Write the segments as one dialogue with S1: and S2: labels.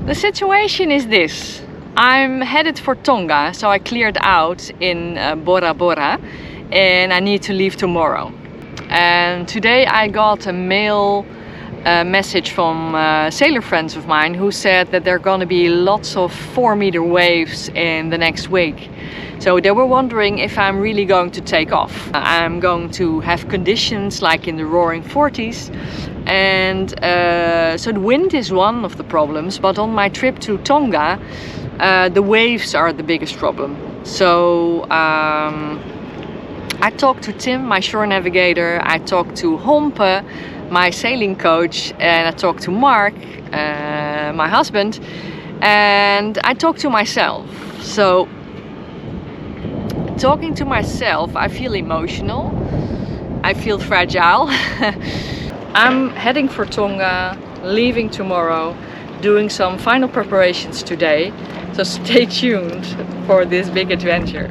S1: The situation is this. I'm headed for Tonga, so I cleared out in Bora Bora and I need to leave tomorrow. And today I got a mail message from sailor friends of mine who said that there are going to be lots of 4-meter waves in the next week. So they were wondering if I'm really going to take off. I'm going to have conditions like in the roaring 40s. And so the wind is one of the problems, but on my trip to Tonga, the waves are the biggest problem. So I talked to Tim, my shore navigator, I talked to Hompe, my sailing coach, and I talked to Mark, my husband, and I talked to myself. So talking to myself, I feel emotional, I feel fragile. I'm heading for Tonga, leaving tomorrow, doing some final preparations today, so stay tuned for this big adventure.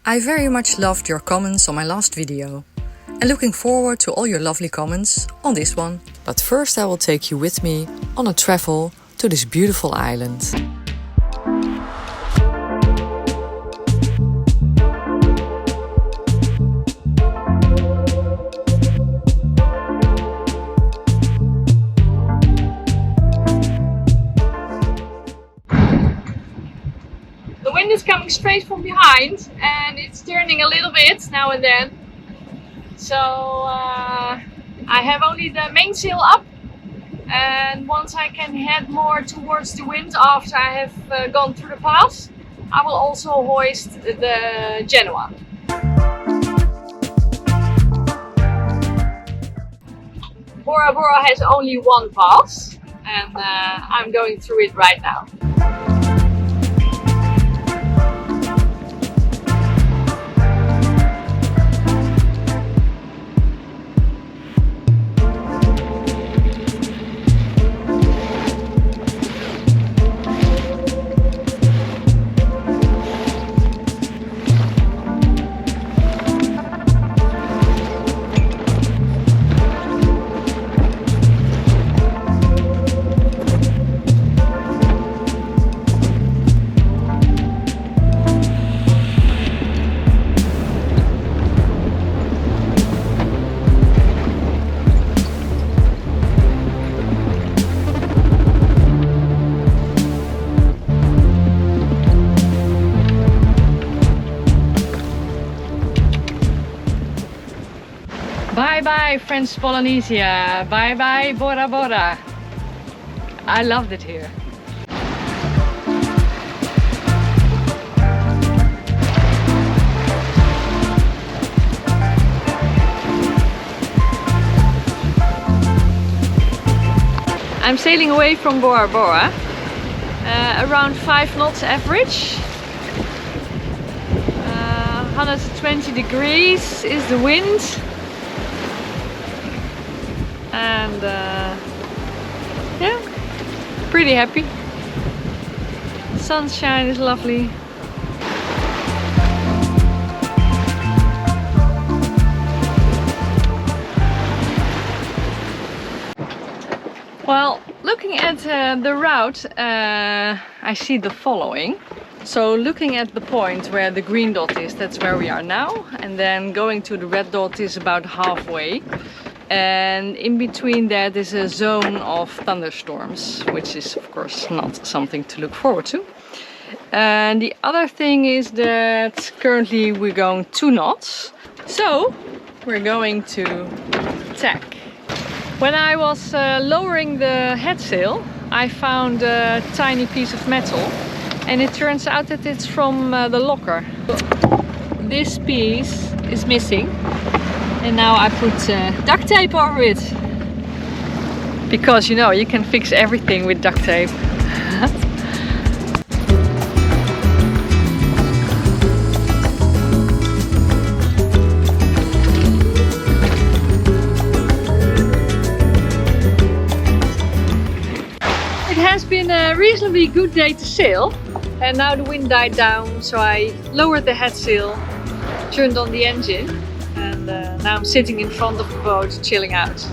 S2: I very much loved your comments on my last video and looking forward to all your lovely comments on this one. But first I will take you with me on a travel to this beautiful island.
S1: The wind is coming straight from behind and it's turning a little bit now and then. So I have only the mainsail up, and once I can head more towards the wind after I have gone through the pass, I will also hoist the Genoa. Bora Bora has only one pass and I'm going through it right now. Bye bye French Polynesia, bye bye Bora Bora. I loved it here. I'm sailing away from Bora Bora, around 5 knots average. 120 degrees is the wind. And yeah, pretty happy. Sunshine is lovely. Well, looking at the route, I see the following. So looking at the point where the green dot is, that's where we are now. And then going to the red dot is about halfway. And in between that is a zone of thunderstorms, which is of course not something to look forward to. And the other thing is that currently we're going 2 knots. So we're going to tack. When I was lowering the headsail, I found a tiny piece of metal. And it turns out that it's from the locker. This piece is missing. And now I put duct tape over it. Because you know, you can fix everything with duct tape. a reasonably good day to sail, and now the wind died down, so I lowered the head sail, turned on the engine, and now I'm sitting in front of the boat chilling out.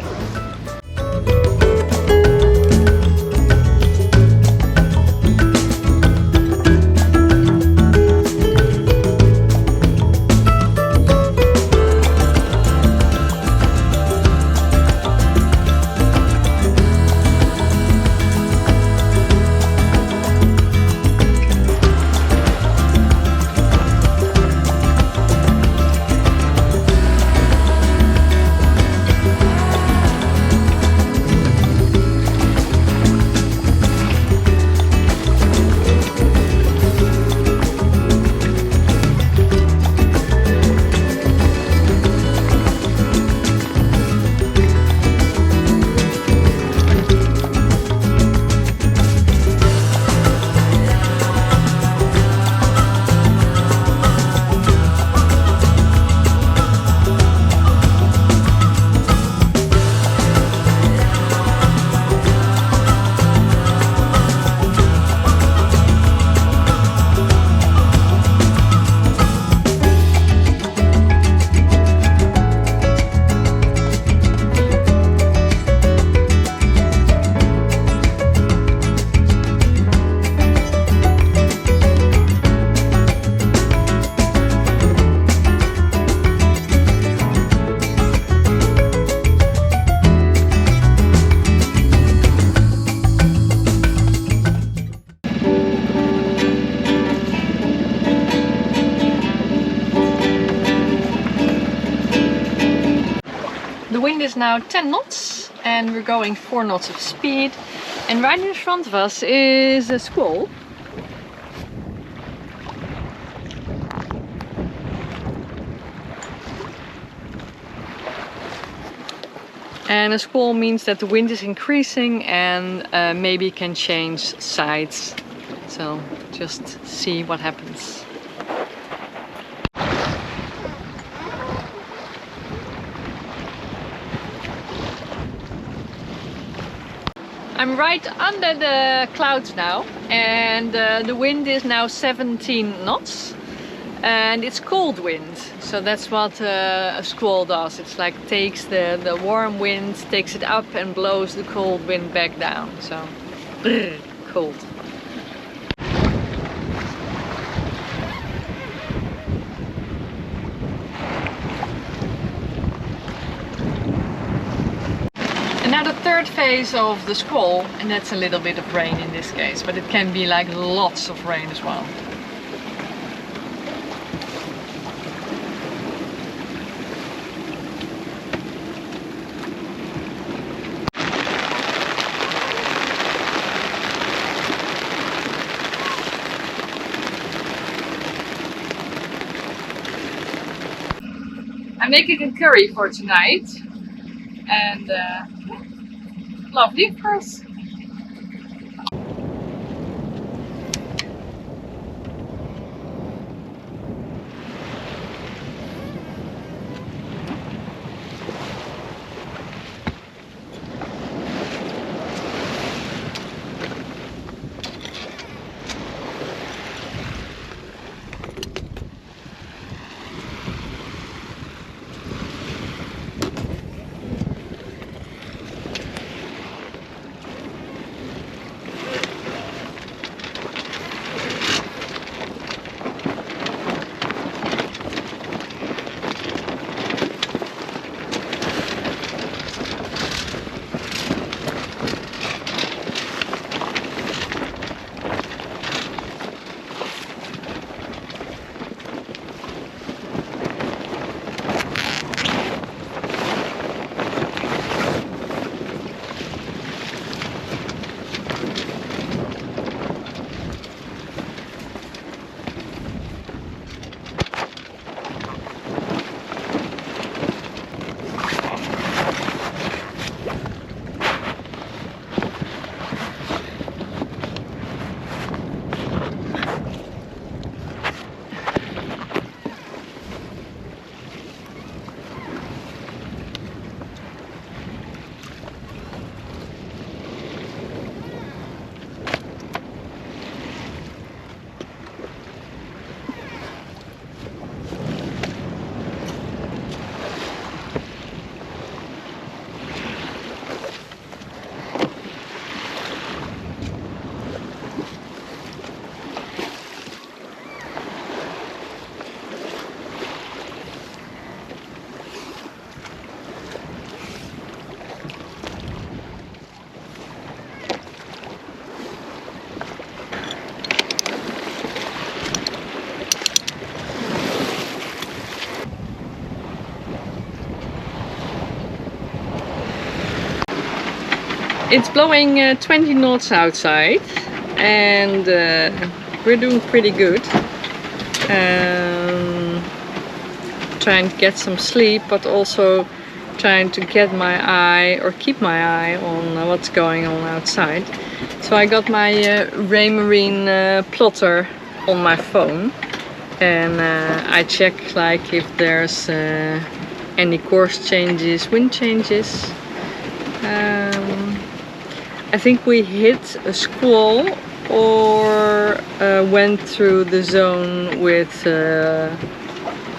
S1: The wind is now 10 knots and we're going 4 knots of speed, and right in front of us is a squall. And a squall means that the wind is increasing and maybe can change sides. So just see what happens. I'm right under the clouds now, and the wind is now 17 knots. And it's cold wind, so that's what a squall does. It's like takes the warm wind, takes it up and blows the cold wind back down. So, cold. And now the third phase of the squall, and that's a little bit of rain in this case, but it can be like lots of rain as well. I'm making a curry for tonight, and lovely of course. It's blowing 20 knots outside, and we're doing pretty good. Trying to get some sleep, but also trying to get my eye or keep my eye on what's going on outside. So I got my Raymarine plotter on my phone, and I check like if there's any course changes, wind changes. I think we hit a squall or went through the zone with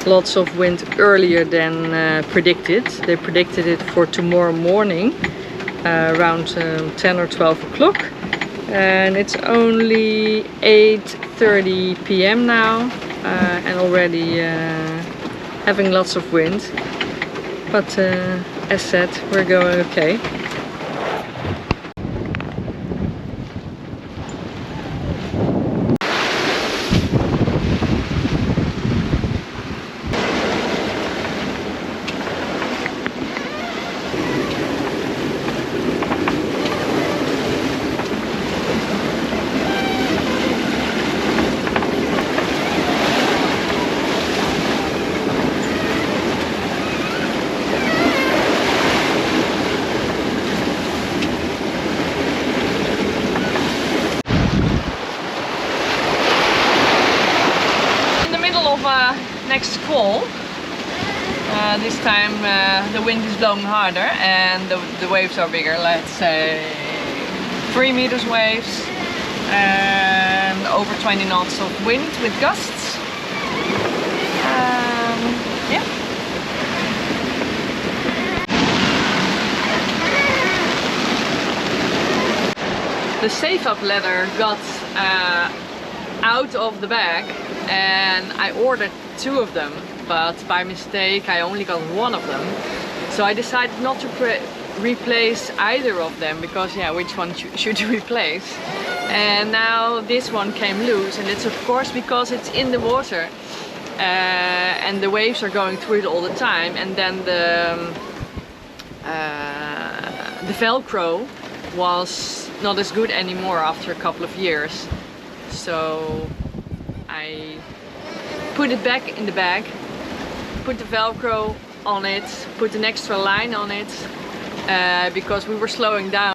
S1: lots of wind earlier than predicted. They predicted it for tomorrow morning around 10 or 12 o'clock, and it's only 8:30 p.m. now, and already having lots of wind, but as said, we're going okay. Next squall. This time the wind is blowing harder and the waves are bigger, let's say 3 meters waves and over 20 knots of wind with gusts. Yeah. The safe up ladder got out of the bag, and I ordered 2 of them, but by mistake I only got 1 of them. So I decided not to replace either of them, because yeah, which one should you replace? And now this one came loose, and it's of course because it's in the water and the waves are going through it all the time, and then the Velcro was not as good anymore after a couple of years. So I put it back in the bag, put the Velcro on it, put an extra line on it, because we were slowing down.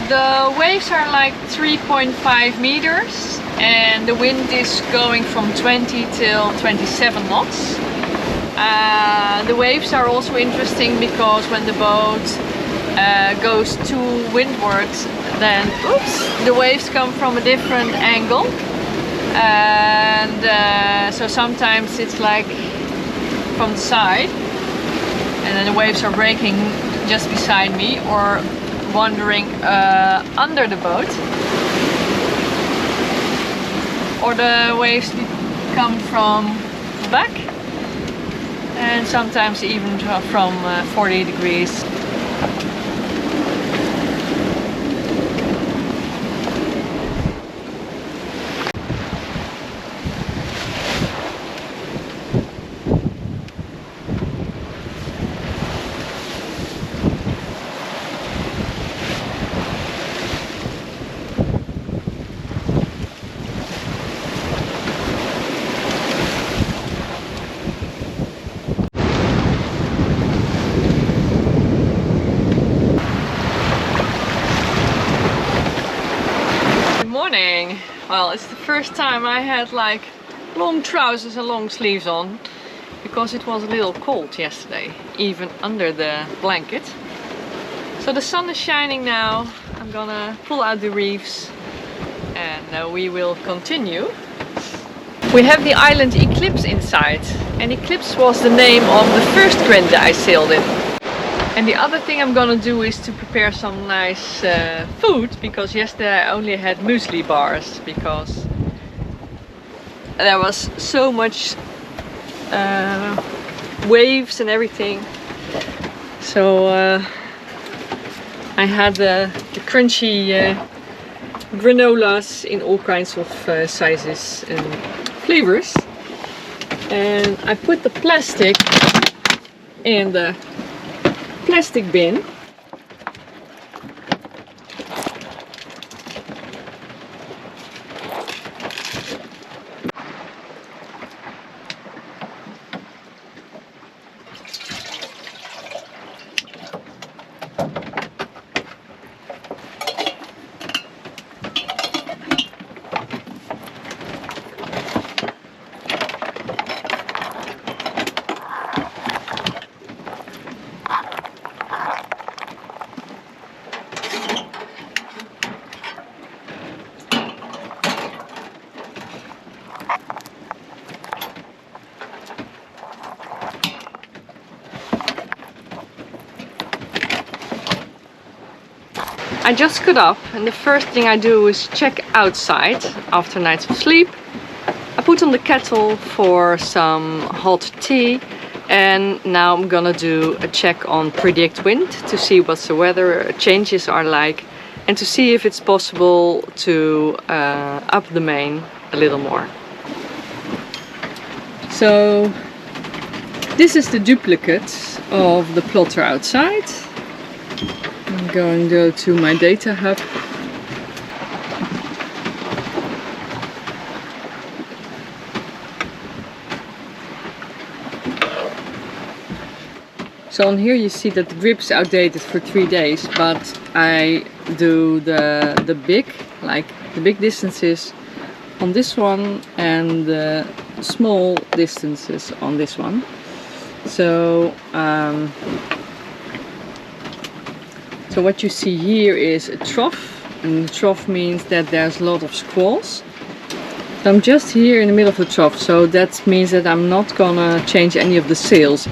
S1: The waves are like 3.5 meters and the wind is going from 20 till 27 knots. The waves are also interesting because when the boat goes to windward, then the waves come from a different angle, and so sometimes it's like from the side and then the waves are breaking just beside me or wandering under the boat, or the waves come from the back, and sometimes even from 40 degrees. morning. Well, it's the first time I had like long trousers and long sleeves on because it was a little cold yesterday, even under the blanket. So the sun is shining now. I'm gonna pull out the reefs and we will continue. We have the island Eclipse inside, and Eclipse was the name of the first Grinde I sailed in. And the other thing I'm gonna do is to prepare some nice food, because yesterday I only had muesli bars because there was so much waves and everything. So I had the crunchy granolas in all kinds of sizes and flavors. And I put the plastic in the plastic bin. I just got up and the first thing I do is check outside after nights of sleep. I put on the kettle for some hot tea, and now I'm gonna do a check on predict wind to see what the weather changes are like and to see if it's possible to up the main a little more. So this is the duplicate of the plotter outside. I'm going to go to my data hub. So on here you see that the grip's outdated for 3 days, but I do the big distances on this one and the small distances on this one. So so what you see here is a trough, and the trough means that there's a lot of squalls. So I'm just here in the middle of the trough, so that means that I'm not gonna change any of the sails.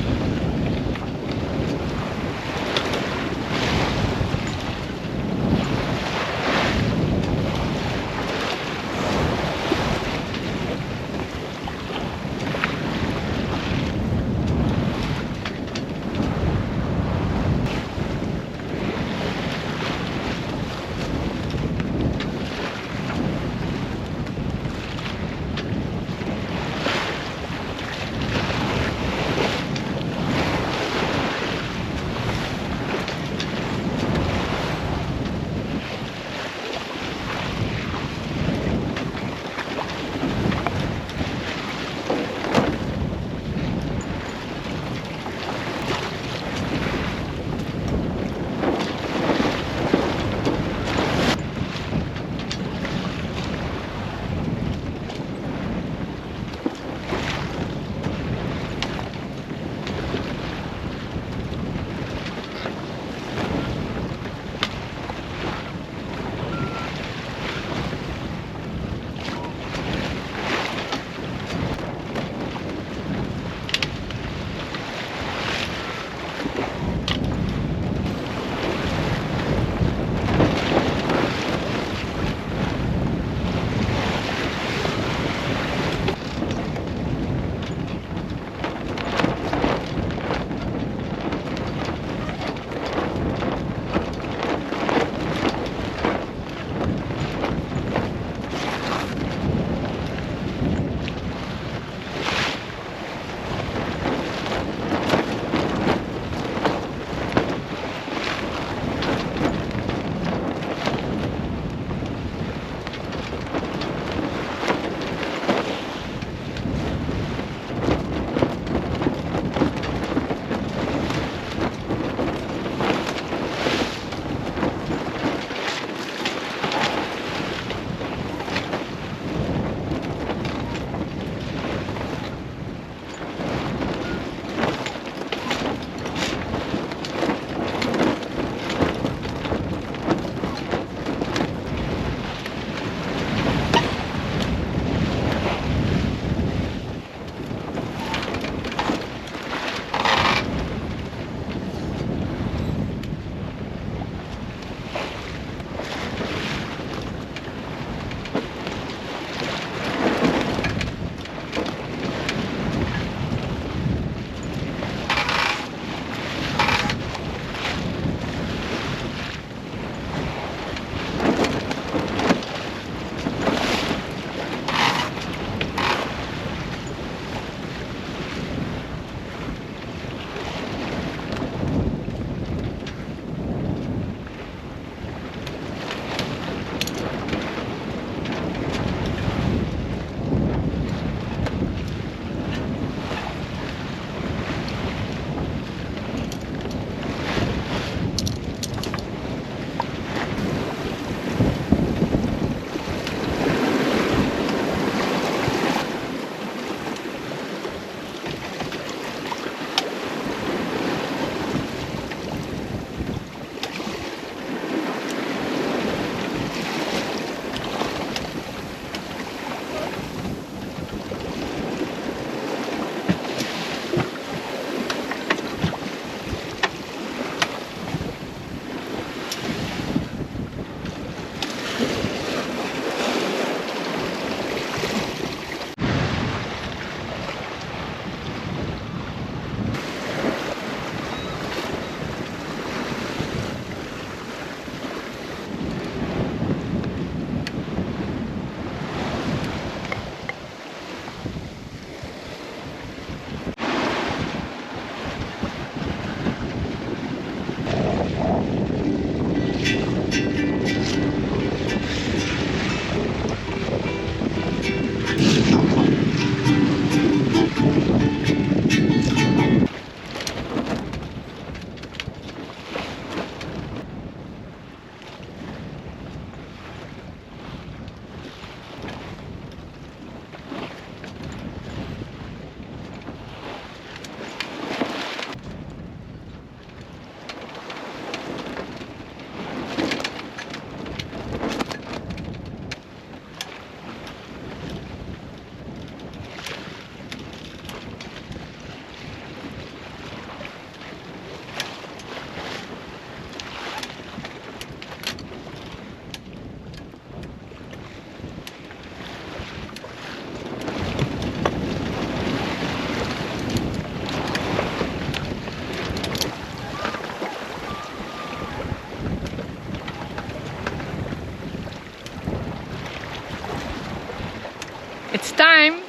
S1: time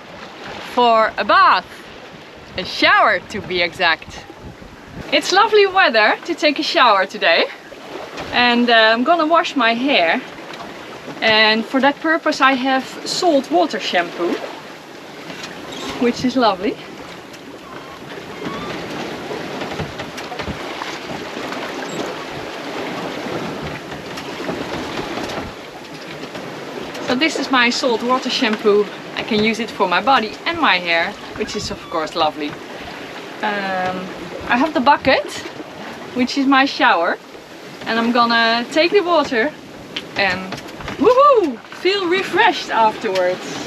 S1: for a bath. A shower to be exact. It's lovely weather to take a shower today. And I'm gonna wash my hair. And for that purpose I have salt water shampoo, which is lovely. So this is my salt water shampoo. I can use it for my body and my hair, which is of course lovely. I have the bucket, which is my shower, and I'm gonna take the water and woohoo! Feel refreshed afterwards.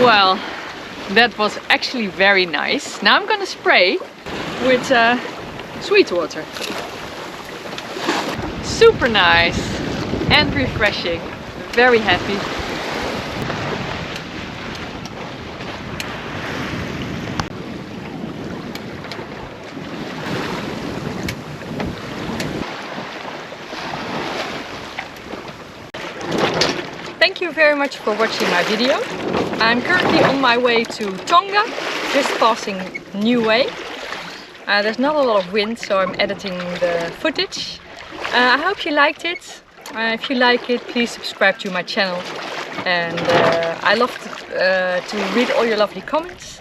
S1: Well, that was actually very nice. Now I'm gonna spray with sweet water. Super nice and refreshing. Very happy. Thank you very much for watching my video. I'm currently on my way to Tonga, just passing Niue. There's not a lot of wind, so I'm editing the footage. I hope you liked it. If you like it, please subscribe to my channel. And I love to read all your lovely comments.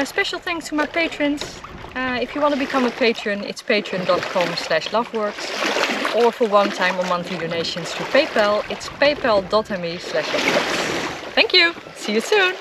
S1: Special thanks to my patrons. If you want to become a patron, it's patreon.com/Loveworkx. Or for one-time or monthly donations through PayPal, it's paypal.me/Loveworkx. Thank you! See you soon!